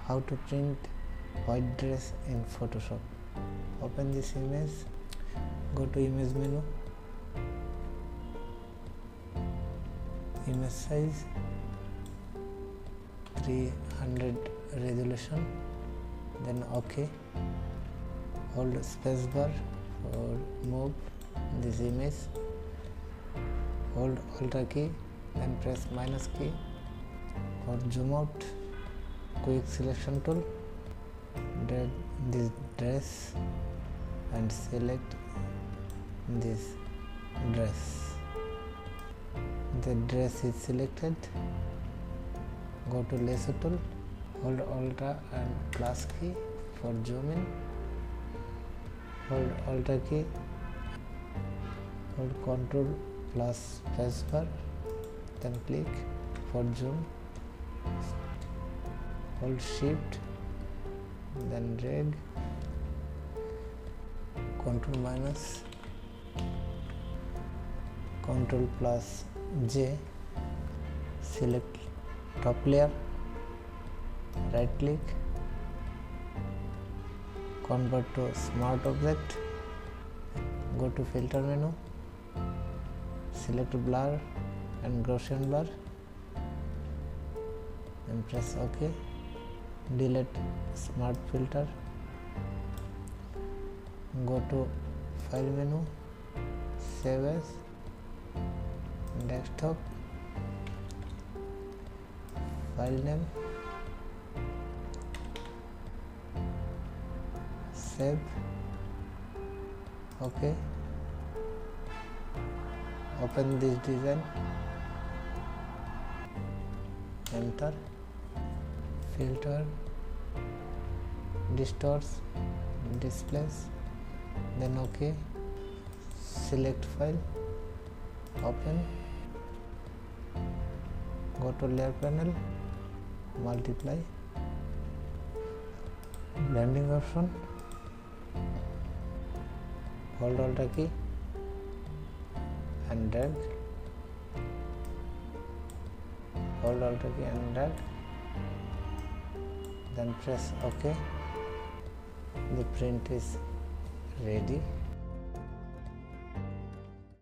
How to print white dress in Photoshop. Open this image, go to image menu, image size 300 resolution, then OK. Hold spacebar for move this image, hold Alt key, then press minus key for zoom out. Quick selection tool, drag this dress and select this dress. The dress is selected. Go to lasso tool, hold Alt and plus key for zoom in, hold Alt key, hold Ctrl plus spacebar, then click for zoom, hold shift, then drag, Ctrl minus, Ctrl plus J, select top layer, right click, convert to smart object, go to filter menu, select blur and Gaussian blur and press OK. Delete smart filter, go to file menu, save as, desktop, file name, save, OK. Open this design, enter, filter, distorts, displace, then OK. Select file, open, go to layer panel, multiply, blending option, hold Alt key and drag, hold Alt key and drag, then press OK. The print is ready.